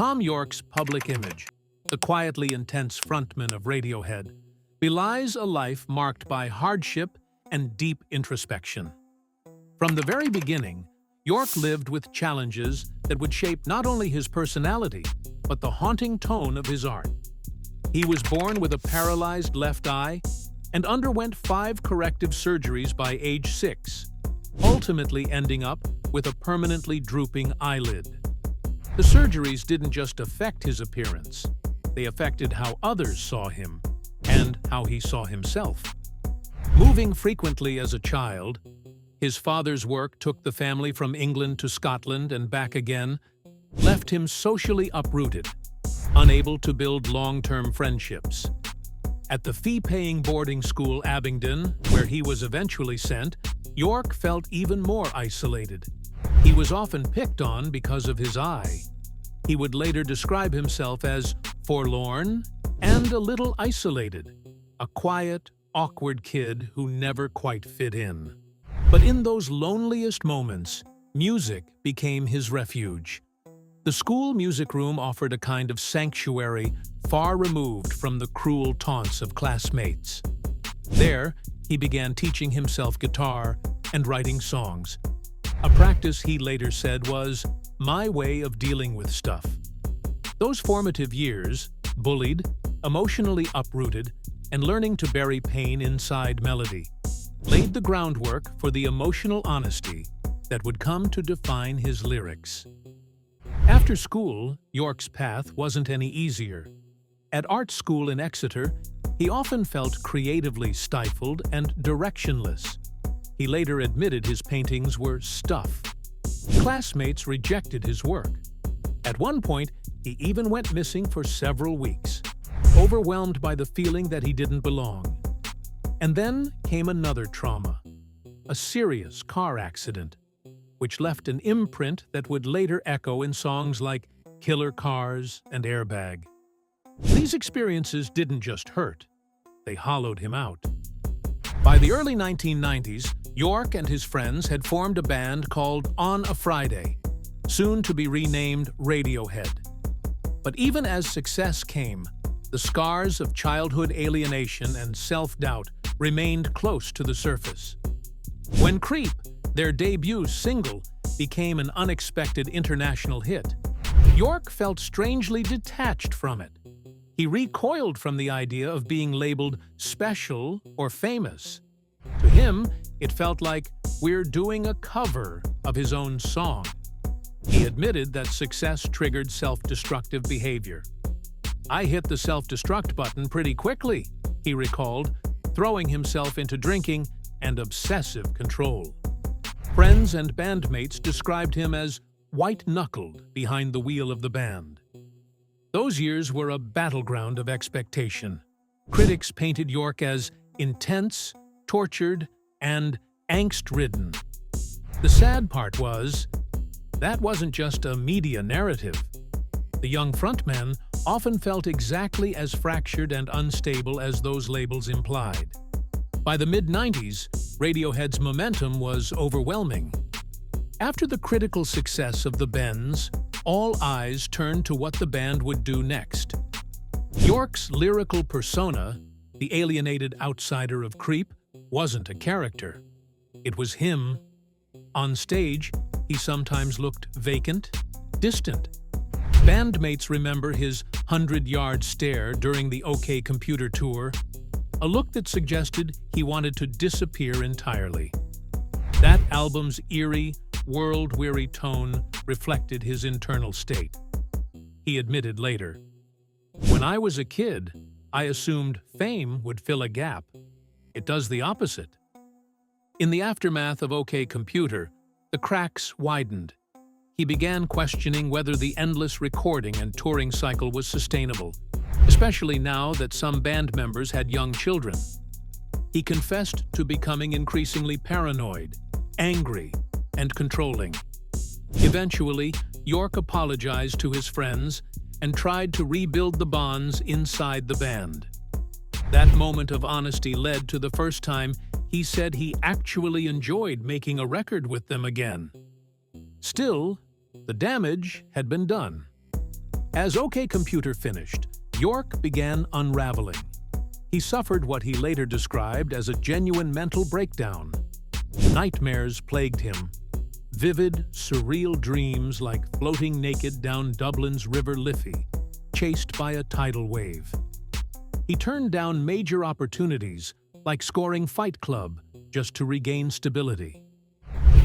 Thom Yorke's public image, the quietly intense frontman of Radiohead, belies a life marked by hardship and deep introspection. From the very beginning, Yorke lived with challenges that would shape not only his personality, but the haunting tone of his art. He was born with a paralyzed left eye and underwent 5 corrective surgeries by age 6, ultimately ending up with a permanently drooping eyelid. The surgeries didn't just affect his appearance, they affected how others saw him and how he saw himself. Moving frequently as a child, his father's work took the family from England to Scotland and back again, left him socially uprooted, unable to build long-term friendships. At the fee-paying boarding school Abingdon, where he was eventually sent, Yorke felt even more isolated. He was often picked on because of his eye. He would later describe himself as forlorn and a little isolated, a quiet, awkward kid who never quite fit in. But in those loneliest moments, music became his refuge. The school music room offered a kind of sanctuary far removed from the cruel taunts of classmates. There, he began teaching himself guitar and writing songs, a practice he later said was my way of dealing with stuff. Those formative years, bullied, emotionally uprooted, and learning to bury pain inside melody, laid the groundwork for the emotional honesty that would come to define his lyrics. After school, Yorke's path wasn't any easier. At art school in Exeter, he often felt creatively stifled and directionless. He later admitted his paintings were stuff. Classmates rejected his work. At one point, he even went missing for several weeks, overwhelmed by the feeling that he didn't belong. And then came another trauma, a serious car accident, which left an imprint that would later echo in songs like Killer Cars and Airbag. These experiences didn't just hurt, they hollowed him out. By the early 1990s, Yorke and his friends had formed a band called On a Friday, soon to be renamed Radiohead. But even as success came, the scars of childhood alienation and self-doubt remained close to the surface. When Creep, their debut single, became an unexpected international hit, Yorke felt strangely detached from it. He recoiled from the idea of being labeled special or famous. To him, it felt like we're doing a cover of his own song. He admitted that success triggered self-destructive behavior. I hit the self-destruct button pretty quickly, he recalled, throwing himself into drinking and obsessive control. Friends and bandmates described him as white-knuckled behind the wheel of the band. Those years were a battleground of expectation. Critics painted Yorke as intense, tortured, and angst-ridden. The sad part was, that wasn't just a media narrative. The young frontman often felt exactly as fractured and unstable as those labels implied. By the mid-90s, Radiohead's momentum was overwhelming. After the critical success of The Bends, all eyes turned to what the band would do next. Yorke's lyrical persona, the alienated outsider of Creep, wasn't a character. It was him. On stage, he sometimes looked vacant, distant. Bandmates remember his 100-yard stare during the OK Computer tour, a look that suggested he wanted to disappear entirely. That album's eerie, world-weary tone reflected his internal state. He admitted later, "When I was a kid, I assumed fame would fill a gap. It does the opposite." In the aftermath of OK Computer, the cracks widened. He began questioning whether the endless recording and touring cycle was sustainable, especially now that some band members had young children. He confessed to becoming increasingly paranoid, angry, and controlling. Eventually, Yorke apologized to his friends and tried to rebuild the bonds inside the band. That moment of honesty led to the first time he said he actually enjoyed making a record with them again. Still, the damage had been done. As OK Computer finished, Yorke began unraveling. He suffered what he later described as a genuine mental breakdown. Nightmares plagued him. Vivid, surreal dreams like floating naked down Dublin's River Liffey, chased by a tidal wave. He turned down major opportunities, like scoring Fight Club, just to regain stability.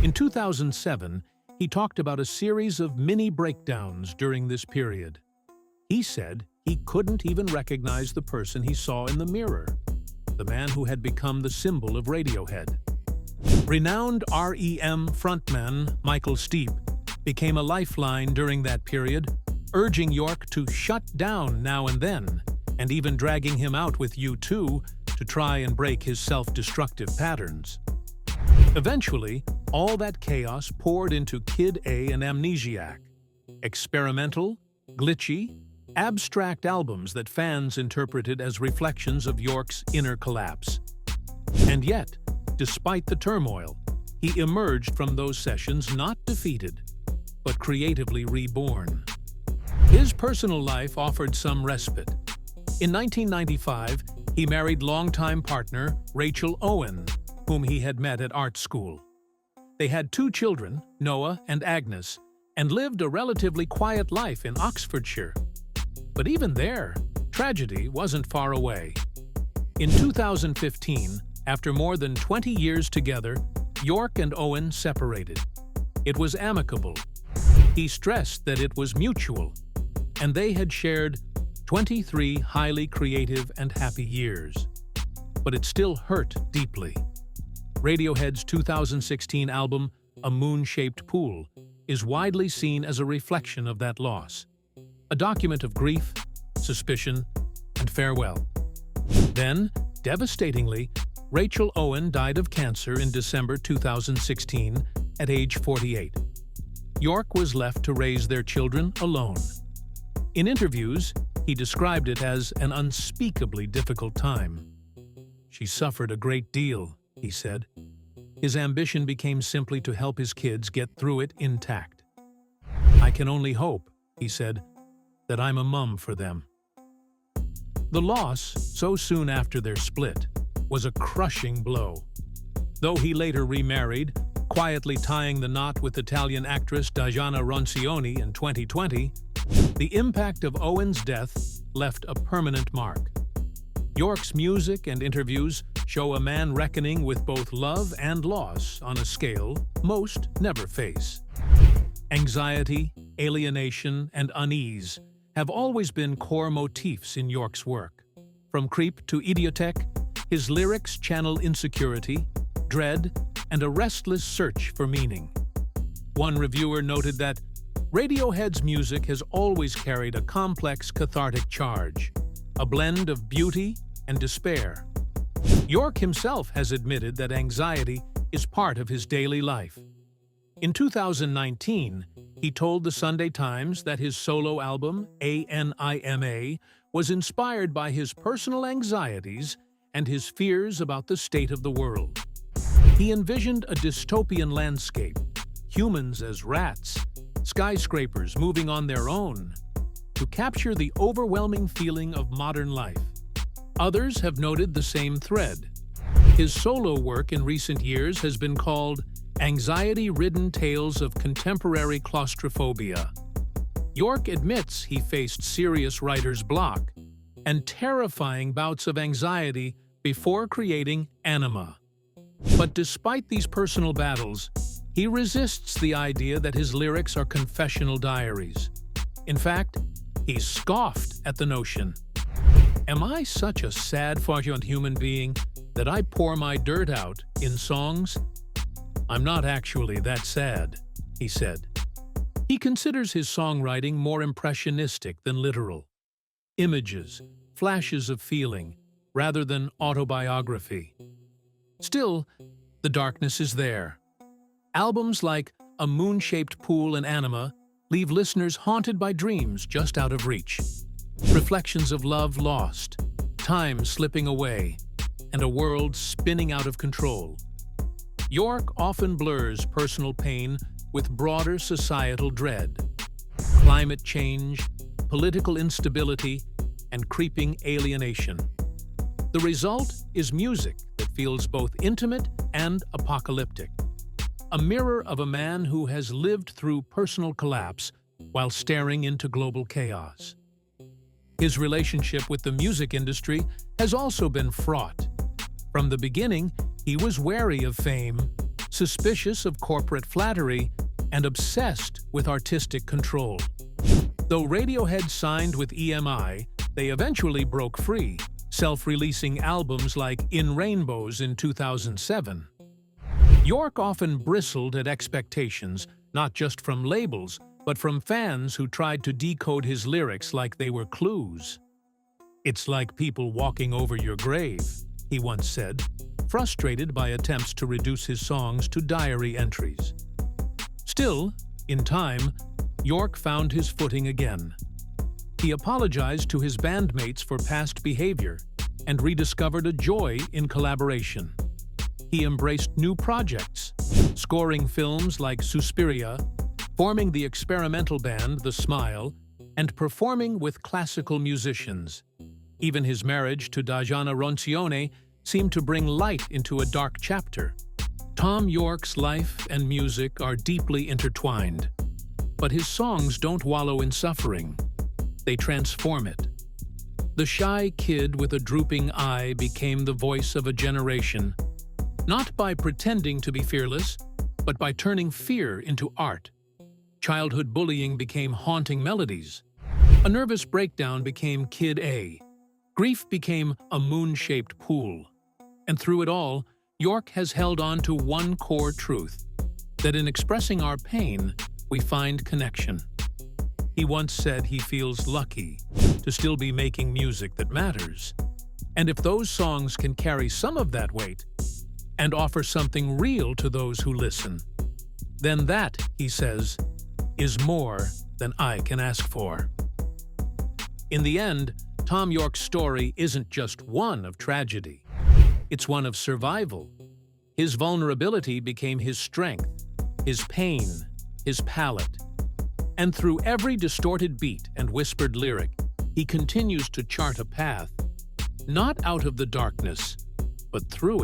In 2007, he talked about a series of mini breakdowns during this period. He said he couldn't even recognize the person he saw in the mirror, the man who had become the symbol of Radiohead. Renowned REM frontman Michael Stipe became a lifeline during that period, urging Yorke to shut down now and then, and even dragging him out with U2 to try and break his self-destructive patterns. Eventually, all that chaos poured into Kid A and Amnesiac, experimental, glitchy, abstract albums that fans interpreted as reflections of Yorke's inner collapse. And yet, despite the turmoil, he emerged from those sessions not defeated, but creatively reborn. His personal life offered some respite. In 1995, he married longtime partner Rachel Owen, whom he had met at art school. They had 2 children, Noah and Agnes, and lived a relatively quiet life in Oxfordshire. But even there, tragedy wasn't far away. In 2015, after more than 20 years together, Yorke and Owen separated. It was amicable. He stressed that it was mutual, and they had shared 23 highly creative and happy years. But it still hurt deeply. Radiohead's 2016 album, A Moon-Shaped Pool, is widely seen as a reflection of that loss. A document of grief, suspicion, and farewell. Then, devastatingly, Rachel Owen died of cancer in December 2016 at age 48. Yorke was left to raise their children alone. In interviews, he described it as an unspeakably difficult time. "She suffered a great deal," he said. His ambition became simply to help his kids get through it intact. "I can only hope," he said, "that I'm a mum for them." The loss, so soon after their split, was a crushing blow. Though he later remarried, quietly tying the knot with Italian actress Diana Roncioni in 2020, the impact of Owen's death left a permanent mark. Yorke's music and interviews show a man reckoning with both love and loss on a scale most never face. Anxiety, alienation, and unease have always been core motifs in Yorke's work. From Creep to Idiotek, his lyrics channel insecurity, dread, and a restless search for meaning. One reviewer noted that Radiohead's music has always carried a complex cathartic charge, a blend of beauty and despair. Yorke himself has admitted that anxiety is part of his daily life. In 2019, he told the Sunday Times that his solo album, Anima, was inspired by his personal anxieties and his fears about the state of the world. He envisioned a dystopian landscape, humans as rats, skyscrapers moving on their own, to capture the overwhelming feeling of modern life. Others have noted the same thread. His solo work in recent years has been called anxiety-ridden tales of contemporary claustrophobia. Yorke admits he faced serious writer's block and terrifying bouts of anxiety before creating Anima. But despite these personal battles, he resists the idea that his lyrics are confessional diaries. In fact, he scoffed at the notion. "Am I such a sad, fortunate human being that I pour my dirt out in songs? I'm not actually that sad," he said. He considers his songwriting more impressionistic than literal. Images, flashes of feeling, rather than autobiography. Still, the darkness is there. Albums like A Moon-Shaped Pool and Anima leave listeners haunted by dreams just out of reach. Reflections of love lost, time slipping away, and a world spinning out of control. Yorke often blurs personal pain with broader societal dread. Climate change, political instability, and creeping alienation. The result is music that feels both intimate and apocalyptic, a mirror of a man who has lived through personal collapse while staring into global chaos. His relationship with the music industry has also been fraught. From the beginning, he was wary of fame, suspicious of corporate flattery, and obsessed with artistic control. Though Radiohead signed with EMI, they eventually broke free, self-releasing albums like In Rainbows in 2007. Yorke often bristled at expectations, not just from labels, but from fans who tried to decode his lyrics like they were clues. "It's like people walking over your grave," he once said, frustrated by attempts to reduce his songs to diary entries. Still, in time, Yorke found his footing again. He apologized to his bandmates for past behavior and rediscovered a joy in collaboration. He embraced new projects, scoring films like Suspiria, forming the experimental band The Smile, and performing with classical musicians. Even his marriage to Dajana Roncione seemed to bring light into a dark chapter. Thom Yorke's life and music are deeply intertwined, but his songs don't wallow in suffering. They transform it. The shy kid with a drooping eye became the voice of a generation, not by pretending to be fearless, but by turning fear into art. Childhood bullying became haunting melodies. A nervous breakdown became Kid A. Grief became a moon-shaped pool. And through it all, Yorke has held on to one core truth, that in expressing our pain, we find connection. He once said he feels lucky to still be making music that matters. And if those songs can carry some of that weight and offer something real to those who listen, then that, he says, is more than I can ask for. In the end, Thom Yorke's story isn't just one of tragedy. It's one of survival. His vulnerability became his strength, his pain, his palette. And through every distorted beat and whispered lyric, he continues to chart a path, not out of the darkness, but through it.